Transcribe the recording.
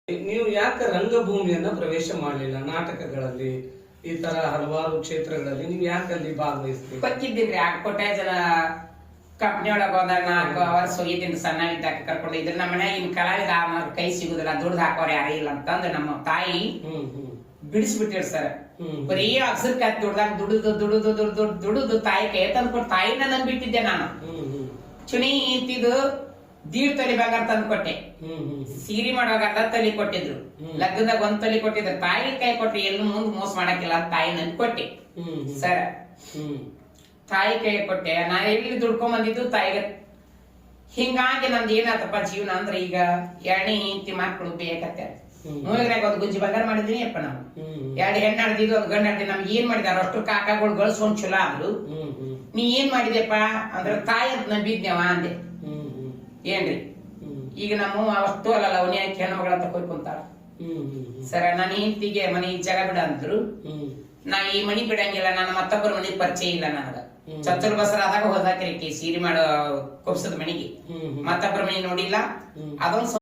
ನೀವು ಯಾಕೆ ರಂಗಭೂಮಿಯನ್ನ ಪ್ರವೇಶ ಮಾಡಲಿಲ್ಲ? ನಾಟಕಗಳಲ್ಲಿ ಈ ತರ ಹಲವಾರು ಕ್ಷೇತ್ರಗಳಲ್ಲಿ ನೀವು ಯಾಕೆ ಅಲ್ಲಿ ಭಾಗವಹಿಸ್ತೀವಿ? ಗೊತ್ತಿದ್ದೀನಿ ಆ ಕೊಟ್ಟಾಜನ ಕಂಪ್ನಿ ಒಳಗೆ ಹೋದಾಗ 4 ಅವರ್ಸ್ ಹೋಗಿದ್ದೀನಿ ಸಣ್ಣಾಗಿದ್ದಾಗ ಕರ್ಕೊಂಡು ಇದ್ರ ನಮ್ಮ ಮನೆ ಇನ್ ಕಲಾವಿದ ಕೈ ಸಿಗುದಿಲ್ಲ, ದುಡ್ದು ಹಾಕೋರು ಯಾರೇ ಇಲ್ಲ ಅಂತಂದ್ರೆ ನಮ್ಮ ತಾಯಿ ಬಿಡಿಸ್ಬಿಟ್ಟಿರ್ ಸರ್. ಬರೀ ಅಕ್ಷರಕ್ಕೆ ದುಡ್ದಾಗ ದುಡುದು ತಾಯಿ ಕೈ ತಂದ್ಕೊಟ್ಟು ತಾಯಿನ ನಂಬಿಟ್ಟಿದ್ದೆ ನಾನು. ಚುನಿ ಇಂತಿದ್ದು ದೀಡ್ ತೊಲಿ ಬಂಗಾರ ತಂದು ಕೊಟ್ಟೆ. ಸೀರೆ ಮಾಡುವಾಗ ಅರ್ಧ ತೊಲಿ ಕೊಟ್ಟಿದ್ರು, ಲಗ್ನದಾಗ 1 ತೊಲಿ ಕೊಟ್ಟಿದ್ರು. ತಾಯಿ ಕೈ ಕೊಟ್ಟೆ, ಎಲ್ಲೂ ಮುಂದ್ ಮೋಸ ಮಾಡಕ್ಕಿಲ್ಲ ತಾಯಿ ನನ್ ಕೊಟ್ಟೆ ಸರ್. ತಾಯಿ ಕೈ ಕೊಟ್ಟೆ, ನಾ ಎಲ್ಲಿ ದುಡ್ಕೊಂಡ್ ಬಂದಿದ್ದು ತಾಯಿಗೆ. ಹಿಂಗಾಗಿ ನಂದು ಏನಾತಪ್ಪ ಜೀವನ ಅಂದ್ರೆ ಈಗ 2 ಹೆಂಡತಿ ಮಕ್ಕಳು ಬೇಕತ್ತೆ. ಮೂಗಿನಾಗ 1 ಗುಜ್ಜಿ ಬಂಗಾರ ಮಾಡಿದೀನಿ ಅಪ್ಪ ನಾವು. 2 ಹೆಣ್ಣು ಆಡ್ದಿದ್ದು 1 ಗಂಡ ಆಡ್ದಿ. ನಮ್ಗೆ ಏನ್ ಮಾಡಿದಾರ ಅಷ್ಟು ಕಾಕಾಗಳು ಗಳಿಸ್ಕೊಂಡ್ ಚಲೋ ಆದ್ರು. ನೀ ಏನ್ ಮಾಡಿದೆಪ್ಪ ಅಂದ್ರೆ ತಾಯಿ ಅಂತ ನಂಬಿದ್ನೇವ ಅಂದೆ. ಏನ್ರಿ ಈಗ ನಮ್ಮ ಅವಷ್ಟು ಅಲ್ಲಲ್ಲ ಅವನೇ ಹೆಣ್ಮಗಳಂತ ಕೊಯ್ಕೊಂತಾಳ ಸರ. ನನ್ನ ಹೆಂಡತಿಗೆ ಮನೆ ಜಾಗ ಬಿಡ ಅಂದ್ರು. ನಾ ಈ ಮನಿ ಬಿಡಂಗಿಲ್ಲ, ನನ್ನ ಮತ್ತೊಬ್ಬರ ಮನಿ ಪರಿಚಯ ಇಲ್ಲ ನನಗ. ಚತುರ್ ಬಸರ ಆದಾಗ ಹೋದಾಕ್ರಿ ಸೀರೆ ಮಾಡೋ ಕೊಬ್ಸದ ಮನಿಗೆ, ಮತ್ತೊಬ್ಬರ ಮನಿ ನೋಡಿಲ್ಲ. ಅದೊಂದು